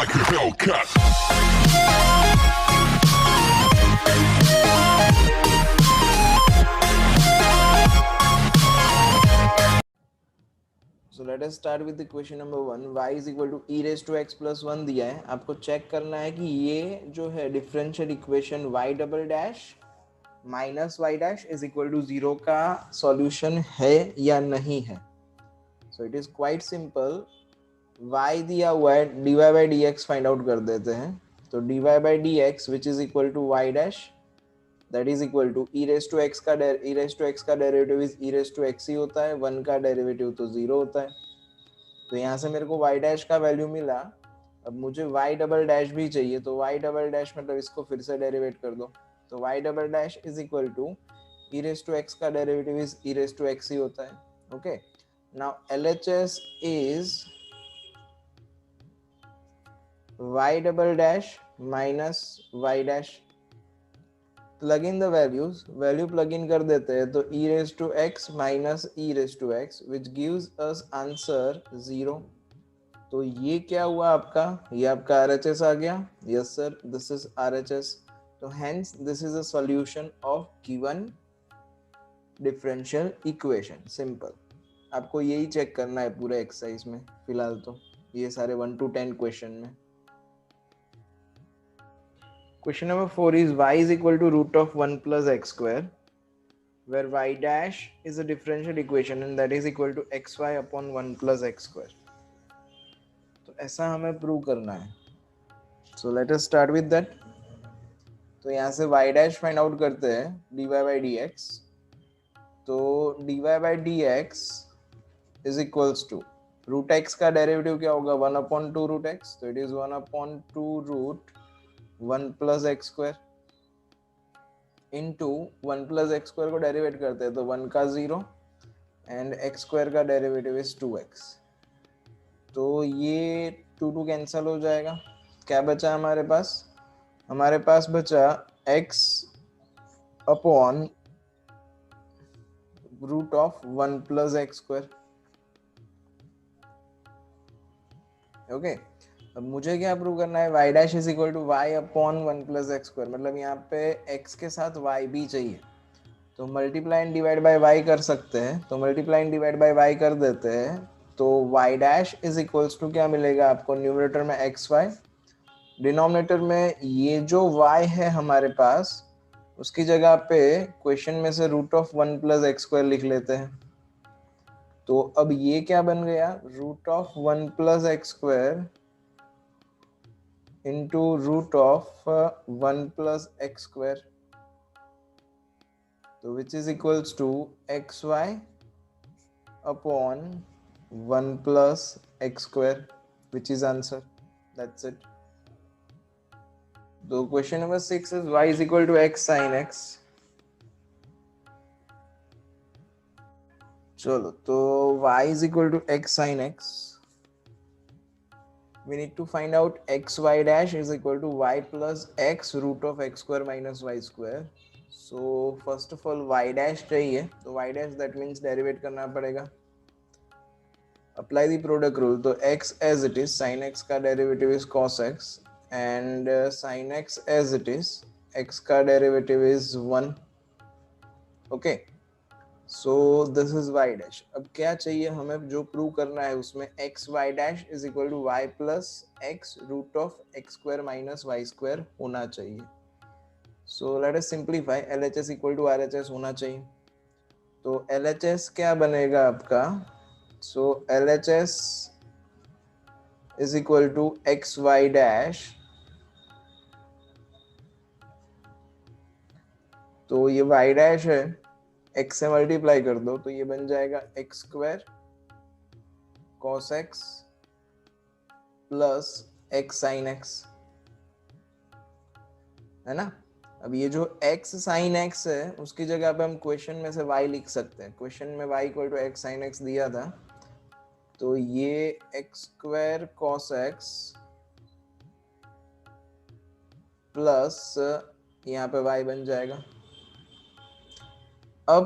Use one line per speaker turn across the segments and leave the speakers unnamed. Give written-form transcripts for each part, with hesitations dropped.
like a Hellcat.
So let us start with the question number 1. y is equal to e raised to x plus 1 दिया है. आपको check करना है कि ये जो है differential equation y double dash minus Y dash is equal to 0 का सॉल्यूशन है या नहीं है. So it is quite simple. y दिया हुआ है, dy by D X find out कर देते हैं. तो dy by D X which is equal to Y dash that is equal to e raise to x का derivative is e raise to x ही होता है. 1 का डेरिवेटिव तो 0 होता है. तो यहाँ से मेरे को y डैश का वैल्यू मिला. अब मुझे y डबल डैश भी चाहिए, तो y डबल डैश मतलब इसको फिर से डेरिवेट कर दो. तो y double dash is equal to e raise to x का derivative is e raise to x ही होता है. Okay, now LHS is y double dash minus y dash. Plug in the values, value plug in कर देते हैं तो e raise to x minus e raise to x which gives us answer 0. तो ये क्या हुआ आपका, ये आपका RHS आ गया. Yes sir, this is RHS. तो hence this is a solution of given differential equation. Simple. आपको यही चेक करना है पूरे एक्सरसाइज में फिलहाल, तो ये सारे 1 to 10 क्वेश्चन में. Question number 4 is y is equal to root of 1 plus x square, where y dash is a differential equation and that is equal to xy upon 1 plus x square. तो ऐसा हमें prove करना है. So let us start with that. तो यहाँ से y dash find out करते हैं dy by dx. तो dy by dx is equals to root x का डेरिवेटिव क्या होगा, 1 upon 2 root x. तो it is 1 upon 2 root 1 plus x square into 1 plus x square को डेरिवेट करते हैं तो 1 का 0 एंड x स्क्वायर का डेरिवेटिव इज 2x. तो ये 2 कैंसिल हो जाएगा. क्या बचा हमारे पास, हमारे पास बचा x upon root of 1 plus x square. Okay, अब मुझे क्या प्रूव करना है, y dash is equal to y upon 1 plus x square. मतलब यहाँ पे x के साथ y भी चाहिए. तो multiply and divide by y कर सकते हैं. तो multiply and divide by y कर देते हैं. तो y dash is equals to क्या मिलेगा आपको, न्यूमरेटर में xy, डिनोमिनेटर में ये जो y है हमारे पास, उसकी जगह पे क्वेश्चन में से root of 1 plus x square लिख लेते हैं. तो अब ये क्या बन गया, root of 1 plus x square into root of 1 plus x square, so which is equals to xy upon 1 plus x square, which is answer. That's it. So question number 6 is y is equal to x sin x. चलो, तो y is equal to x sin x. We need to find out xy dash is equal to y plus x root of x square minus y square. So first of all y dash चाहिए, तो y dash that means derivate करना पड़ेगा. Apply the product rule. तो x as it is, sin x का derivative is cos x and sin x as it is, x का derivative is 1. Okay. So this is y dash. अब क्या चाहिए हमें, जो प्रूव करना है उसमें x y dash is equal to y plus x root of x square minus y square होना चाहिए. So let us simplify. LHS equal to RHS होना चाहिए. तो LHS क्या बनेगा आपका, so LHS is equal to x y dash. तो ये y डैश है, x से मल्टीप्लाई कर दो तो ये बन जाएगा x square cos x plus x sine x, है ना. अब ये जो x साइन x है उसकी जगह पे हम क्वेश्चन में से y लिख सकते हैं. क्वेश्चन में y equal to x sine x दिया था, तो ये x square cos x plus यहाँ पे y बन जाएगा. अब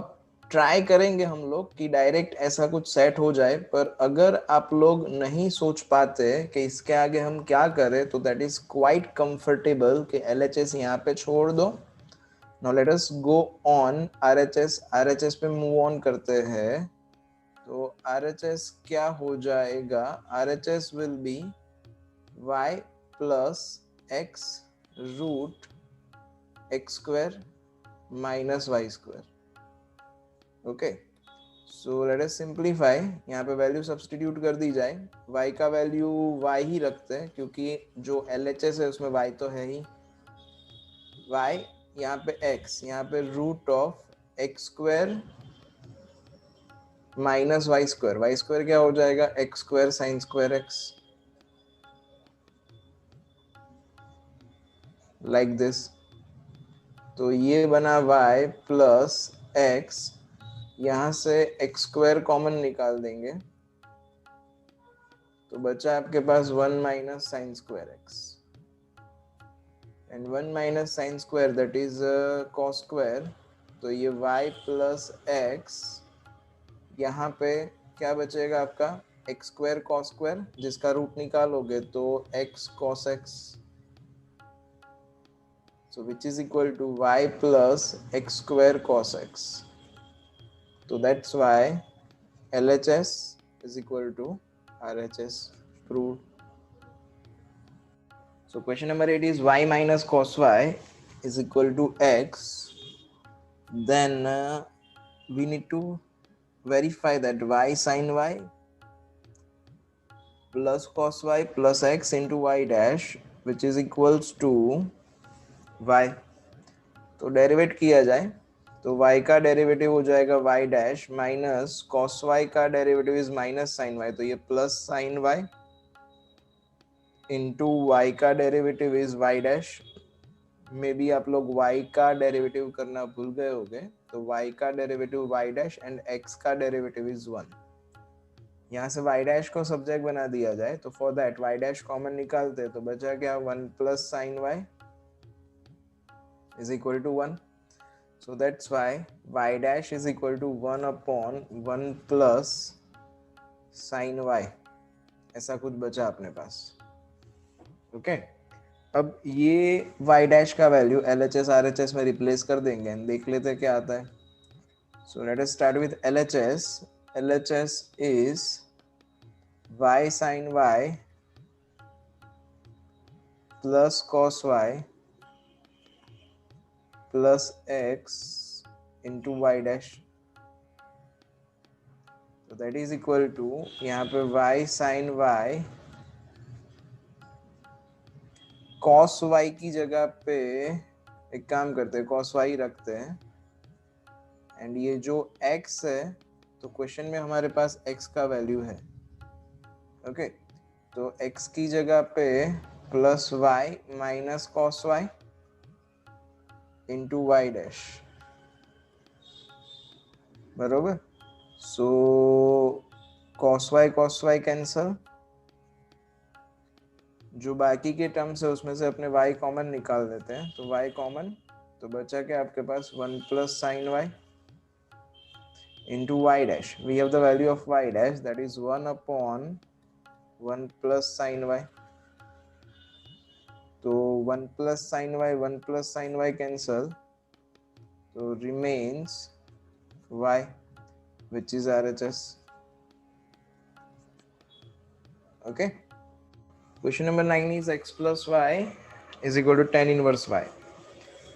ट्राई करेंगे हम लोग कि डायरेक्ट ऐसा कुछ सेट हो जाए, पर अगर आप लोग नहीं सोच पाते कि इसके आगे हम क्या करें, तो दैट इज क्वाइट कंफर्टेबल कि LHS यहाँ पे छोड़ दो. Now let us go on RHS. RHS पे मूव ऑन करते हैं. तो RHS क्या हो जाएगा? RHS will be y plus x root x square minus y square. Okay, so let us simplify. यहाँ पे वैल्यू सब्स्टिट्यूट कर दी जाए. y का वैल्यू y ही रखते हैं क्योंकि जो LHS है उसमें y तो है ही. y यहाँ पे x, यहाँ पे root of x square minus y square. Y square क्या हो जाएगा? X square sine square x, like this. तो ये बना y प्लस एक्स. यहाँ से एक्स स्क्वायर कॉमन निकाल देंगे तो बचा आपके पास 1 minus sign square x. And 1 minus sine square that is cos square. तो ये y प्लस एक्स, यहाँ पे क्या बचेगा आपका? एक्स स्क्वायर कॉस स्क्वायर, जिसका रूट निकालोगे तो x cos x. So which is equal to y plus x square cos x. So that's why LHS is equal to RHS. Proved. So question number 8 is y minus cos y is equal to x. Then we need to verify that y sin y plus cos y plus x into y dash, which is equals to y. तो derivative किया जाए तो y का derivative हो जाएगा y dash minus cos y का derivative is minus sin y, तो ये plus sin y into y का derivative is y dash. May be आप लोग y का डेरिवेटिव करना भूल गए होंगे, तो y का derivative y dash and x का डेरिवेटिव इज 1. यहाँ से y डैश को सब्जेक्ट बना दिया जाए तो for that y dash common निकालते तो बचा क्या? 1 plus sin y is equal to 1. So that's why y dash is equal to 1 upon 1 plus sin y. ऐसा कुछ बचा अपने पास. ओके, अब ये y dash का वैल्यू LHS RHS में रिप्लेस कर देंगे. देख लेते हैं क्या आता है. So let us start with LHS. LHS is y sin y plus cos y plus x into y dash. So that is equal to, यहाँ पे y sin y cos y की जगह पे एक काम करते हैं, cos y रखते हैं. एंड ये जो x है, तो क्वेश्चन में हमारे पास x का वैल्यू है. ओके, तो x की जगह पे plus y minus cos y into y dash. बरोबर. So cos y cancel. जो बाकी के टर्म्स है उसमें से अपने y कॉमन निकाल देते हैं, तो y कॉमन, तो बचा क्या आपके पास? 1 plus sign y into y dash. We have the value of y dash, that is 1 upon 1 plus sin y. तो 1 plus sin y cancel, so remains y, which is RHS. Okay. Question number 9 is x plus y is equal to tan inverse y.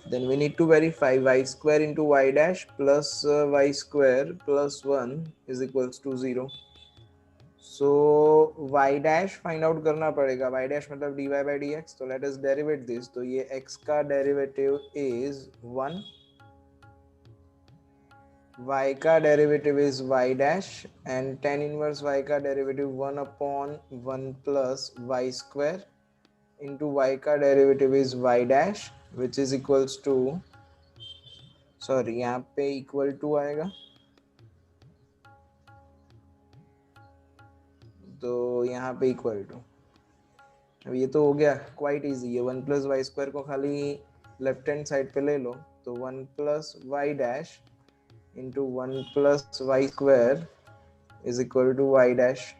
Then we need to verify y square into y dash plus y square plus 1 is equals to 0. So y dash find out करना पड़ेगा. y dash मतलब dy by dx. तो let us derivate this. तो ये x का derivative is 1, y का derivative is y dash and tan inverse y का derivative 1 upon 1 plus y square into y का derivative is y dash which is equals to, sorry यहाँ पे equal to आएगा, तो यहाँ पे इक्वल टू. अब ये तो हो गया क्वाइट इजी. ये 1 प्लस वाई स्क्वायर को खाली लेफ्ट हैंड साइड पे ले लो, तो 1 plus y dash into 1 plus y square is equal to y dash.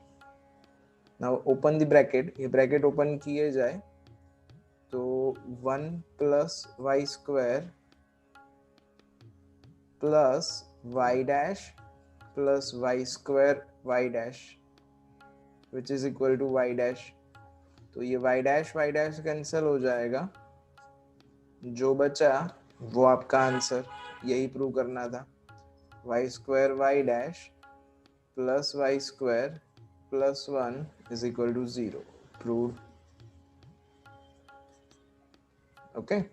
now open the bracket, ये bracket open किए जाए तो 1 plus y square plus y dash plus y square y dash which is equal to y dash. तो ये y dash cancel हो जाएगा, जो बचा वो आपका आंसर, यही प्रूव करना था। y square y dash plus y square plus 1 is equal to 0. Proved. Okay.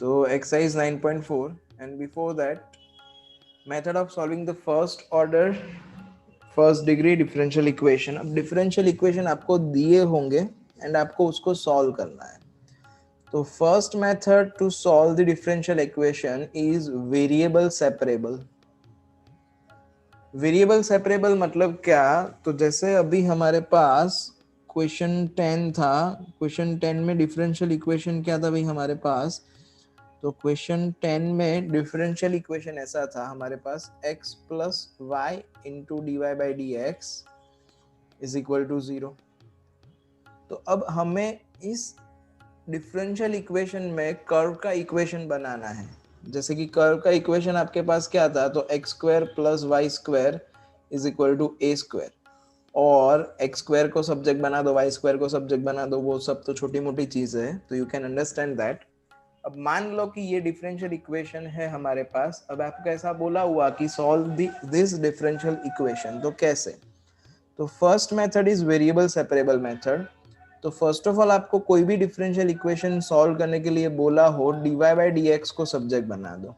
So exercise 9.4 and before that method of solving the first order first degree differential equation. अब डिफरेंशियल इक्वेशन आपको दिए होंगे and आपको उसको solve करना है। तो first method to solve the differential equation is variable separable. Variable separable मतलब क्या, तो जैसे अभी हमारे पास क्वेश्चन 10 था, क्वेश्चन 10 में डिफरेंशियल इक्वेशन क्या था भाई हमारे पास, तो क्वेश्चन 10 में डिफरेंशियल इक्वेशन ऐसा था हमारे पास x plus y into d y by D x is equal to 0। तो अब हमें इस डिफरेंशियल इक्वेशन में कर्व का इक्वेशन बनाना है। जैसे कि कर्व का इक्वेशन आपके पास क्या था, तो x square plus y square is equal to a square, और एक्स स्क्वायर को सब्जेक्ट बना दो, वाई स्क्वायर को सब्जेक्ट बना दो, वो सब तो छोटी मोटी चीज है, तो यू कैन अंडरस्टैंड दैट। अब मान लो कि ये डिफरेंशियल इक्वेशन है हमारे पास। अब आपको ऐसा बोला हुआ कि सॉल्व दिस डिफरेंशियल इक्वेशन, तो कैसे, तो first method is variable separable method. तो फर्स्ट ऑफ ऑल आपको कोई भी डिफरेंशियल इक्वेशन सॉल्व करने के लिए बोला हो, dy बाई डी एक्स को सब्जेक्ट बना दो।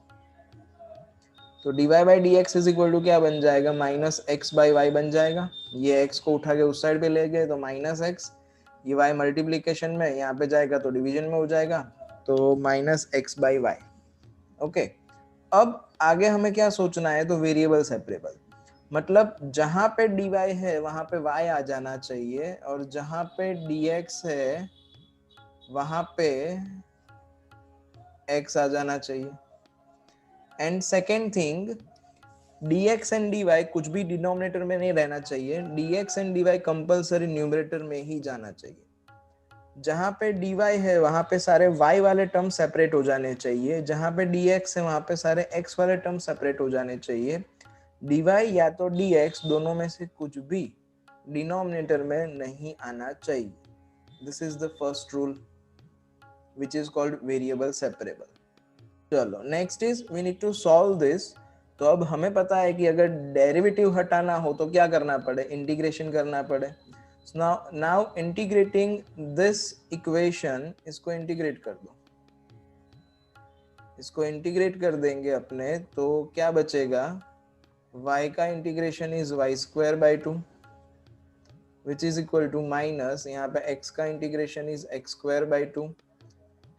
तो dy by D x is equal to क्या बन जाएगा, माइनस एक्स बाई वाई बन जाएगा। ये x को उठा के उस साइड पे ले गए तो माइनस एक्स, ये y मल्टीप्लीकेशन में यहाँ पे जाएगा तो डिवीजन में हो जाएगा, तो minus x by y. Okay, अब आगे हमें क्या सोचना है, तो वेरिएबल सेपरेबल मतलब जहां पे dy है वहां पे y आ जाना चाहिए, और जहां पे dx है वहां पे x आ जाना चाहिए। And second thing, dx and dy कुछ भी डिनोमिनेटर में नहीं रहना चाहिए, dx and dy compulsory numerator में ही जाना चाहिए। जहां पे dy है वहां पे सारे y वाले टर्म सेपरेट हो जाने चाहिए, जहां पे dx है वहां पे सारे x वाले टर्म सेपरेट हो जाने चाहिए। dy या तो dx दोनों में से कुछ भी डिनोमिनेटर में नहीं आना चाहिए। This is the first rule which is called variable separable. चलो next is we need to solve this. तो अब हमें पता है कि अगर डेरिवेटिव हटाना हो तो क्या करना पड़े, इंटीग्रेशन करना पड़े। now integrating this equation, इसको इंटीग्रेट कर दो, इसको इंटीग्रेट कर देंगे अपने, तो क्या बचेगा, y का integration is y square by 2 which is equal to minus, यहाँ पे x का integration is x square by 2।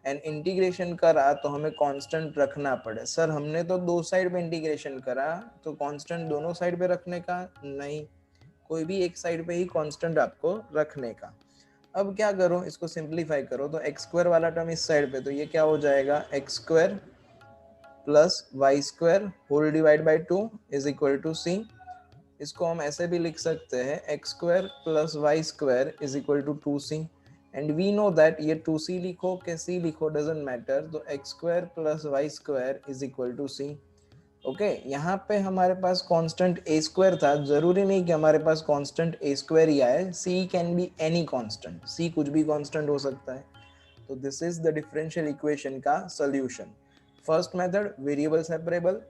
And integration करा तो हमें कांस्टेंट रखना पड़े। सर हमने तो दो साइड पे इंटीग्रेशन करा, तो कांस्टेंट दोनों साइड पे रखने का नहीं, कोई भी एक साइड पे ही कांस्टेंट आपको रखने का। अब क्या करो, इसको सिंप्लीफाई करो, तो एक्स स्क्वायर वाला टर्म इस साइड पे, तो ये क्या हो जाएगा, x square plus y square whole divide by 2 is equal to c. इसको हम ऐसे भी लिख सकते हैं, x square plus y square is equal to 2c। And we know that ये 2c लिखो कि c लिखो डजंट मैटर, तो x square plus y square is equal to c. Okay, यहाँ पे हमारे पास कांस्टेंट a स्क्वायर था, जरूरी नहीं कि हमारे पास कांस्टेंट a स्क्वायर ही आए, c can be any constant, c कुछ भी कांस्टेंट हो सकता है। तो this is the differential equation का solution. First method variable separable.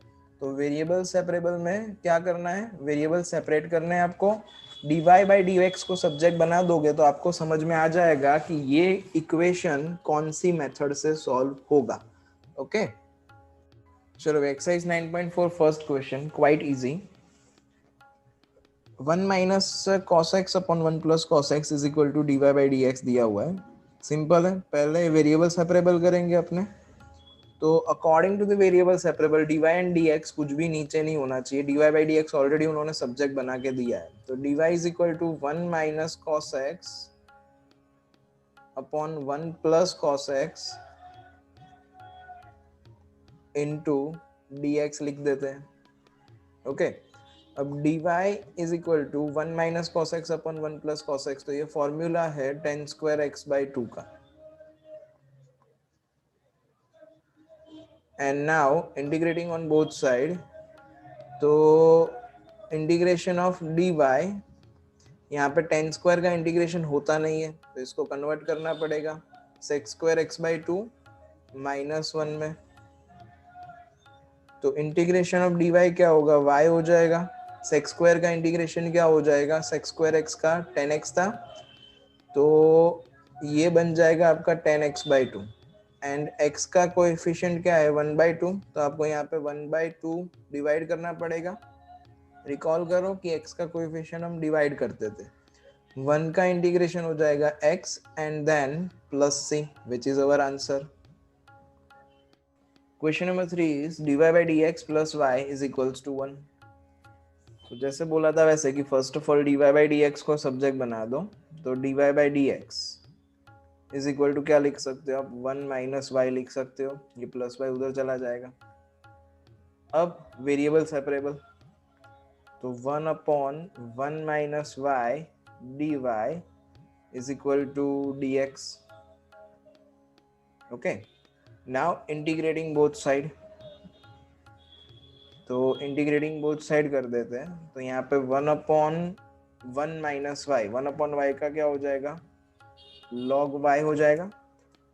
तो वेरिएबल सेपरेबल में क्या करना है, वेरिएबल सेपरेट करने हैं आपको, dy बाई डी एक्स को सब्जेक्ट बना दोगे तो आपको समझ में आ जाएगा कि ये इक्वेशन कौन सी मेथड से सॉल्व होगा। ओके चलो exercise 9.4 first question quite easy. 1 minus cos x upon 1 plus cos x is equal to d y by D x दिया हुआ है। सिंपल है, पहले वेरिएबल सेपरेबल करेंगे अपने। तो according to the variable separable dy and dx कुछ भी नीचे नहीं होना चाहिए, dy बाई dx ऑलरेडी उन्होंने सब्जेक्ट बना के दिया है। तो dy is equal to 1 minus cos x upon 1 plus cos x into dx लिख देते हैं. ओके, अब dy is equal to 1 minus cos x upon 1 plus cos x. तो ये फॉर्मूला है टेन स्क्वायर एक्स बाई 2 का. And now integrating on both side, तो integration of dy, यहाँ पे टेन स्क्वायर का इंटीग्रेशन होता नहीं है तो इसको कन्वर्ट करना पड़ेगा sex square x by 2 minus 1 में. तो इंटीग्रेशन ऑफ dy क्या होगा, y हो जाएगा. सेक्स स्क्वायर का इंटीग्रेशन क्या हो जाएगा, सेक्स स्क्वायर एक्स का 10x था, तो ये बन जाएगा आपका 10x बाई 2. एंड x का कोएफिशिएंट क्या है 1/2, तो आपको यहाँ पे 1/2 डिवाइड करना पड़ेगा. रिकॉल करो कि x का कोएफिशिएंट हम डिवाइड करते थे. 1 का इंटीग्रेशन हो जाएगा x and then plus c, which is our answer. Question number 3 is dy by dx plus y is equals to 1. तो जैसे बोला था वैसे कि first of all dy by dx को सब्जेक्ट बना दो. तो dy by dx is equal to क्या लिख सकते हो आप, 1 माइनस वाई लिख सकते हो. ये प्लस वाई उधर चला जाएगा. अब वेरिएबल सेपरेबल, तो 1 upon 1 minus y d y is equal to d x. Okay, now integrating both side, तो इंटीग्रेटिंग बोथ साइड कर देते हैं. तो यहाँ पे 1 upon 1 minus y, 1 upon y का क्या हो जाएगा, log y हो जाएगा.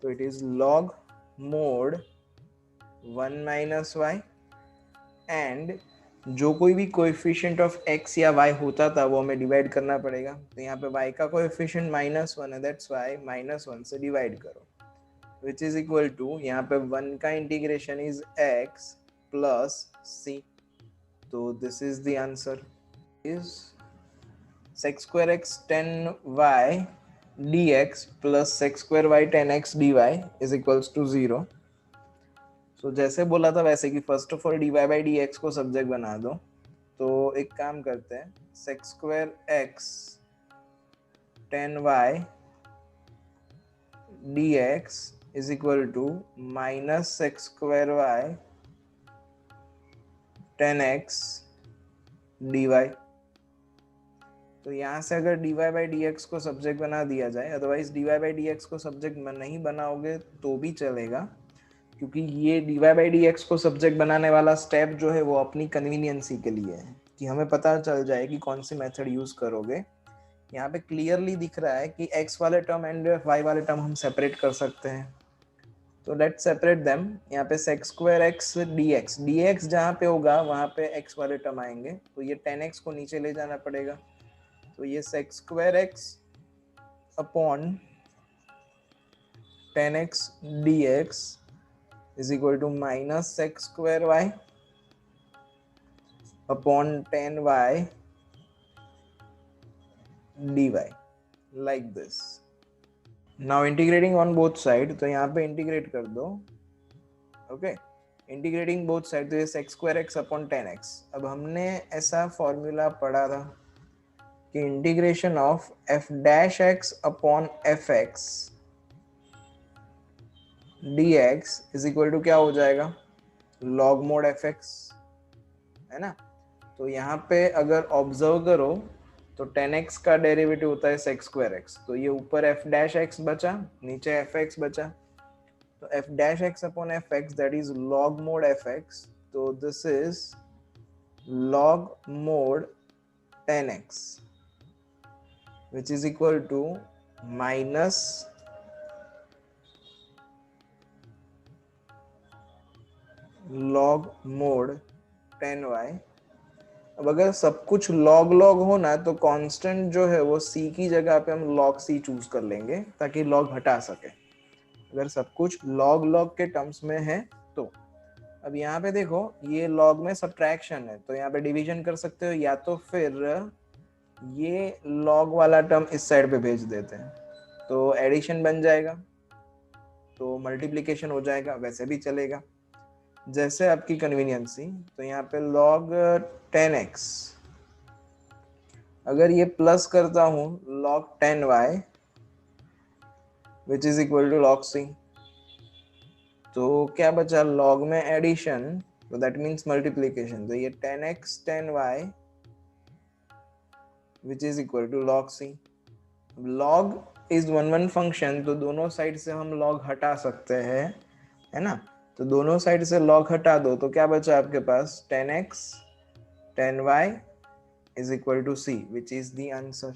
तो it is log mod 1 minus y, and जो कोई भी कोएफिशिएंट ऑफ x या y होता था वो हमें डिवाइड करना पड़ेगा. तो यहाँ पे y का कोएफिशिएंट -1 है, दैट्स वाई -1 से डिवाइड करो, विच इज इक्वल टू, यहाँ पे 1 का integration is x plus c. तो this is the answer, is sec square x 10y dx plus sec square y 10x dy is equals to 0. So जैसे बोला था वैसे कि first of all dy by dx को subject बना दो. तो एक काम करते हैं, sec square x 10y dx is equal to minus sec square y 10x dy. तो यहाँ से अगर dy by dx को सब्जेक्ट बना दिया जाए, अदरवाइज dy by dx को सब्जेक्ट नहीं बनाओगे तो भी चलेगा, क्योंकि ये dy by dx को सब्जेक्ट बनाने वाला स्टेप जो है वो अपनी कन्वीनियंसी के लिए है, कि हमें पता चल जाए कि कौन सी मेथड यूज करोगे. यहाँ पे क्लियरली दिख रहा है कि x वाले टर्म एंड y वाले टर्म हम सेपरेट कर सकते हैं. तो लेट्स सेपरेट देम. यहाँ पे sec square x dx जहाँ पे होगा वहाँ पे x वाले टर्म आएंगे, तो ये 10x को नीचे ले जाना पड़ेगा. तो ये sec square x upon 10x dx is equal to minus sec square y upon 10y dy, like this. Now integrating on both side, तो यहाँ पे इंटीग्रेट कर दो. ओके, इंटीग्रेटिंग बोथ साइड, तो ये sec square x upon 10x. अब हमने ऐसा फॉर्मूला पढ़ा था कि integration of f dash x upon fx dx is equal to क्या हो जाएगा, log मोड fx, है ना. तो यहाँ पे अगर ऑब्जर्व करो तो 10x का डेरिवेटिव होता है sec square x. तो ये ऊपर f डैश x बचा, नीचे fx बचा. तो f dash x upon fx that is log mode fx. तो this is log mode 10x which is equal to minus log mode 10y. अब अगर सब कुछ log हो ना तो कांस्टेंट जो है वो c की जगह पे हम log c चूज कर लेंगे ताकि log हटा सके, अगर सब कुछ log के टर्म्स में है तो. अब यहाँ पे देखो ये log में सब्ट्रैक्शन है, तो यहाँ पे डिवीजन कर सकते हो, या तो फिर ये log वाला टर्म इस साइड पे भेज देते हैं तो एडिशन बन जाएगा, तो मल्टीप्लिकेशन हो जाएगा, वैसे भी चलेगा, जैसे आपकी कन्वीनियंसी. तो यहाँ पे log 10x, अगर ये प्लस करता हूँ log 10y which is equal to log c, तो क्या बचा, log में एडिशन तो दैट मीन्स मल्टीप्लीकेशन, तो ये 10x 10y which is equal to log c। log is one function, तो दोनों साइड से हम log हटा सकते हैं, है ना। तो दोनों साइड से log हटा दो तो क्या बचा आपके पास, 10x 10y is equal to c, which is the answer.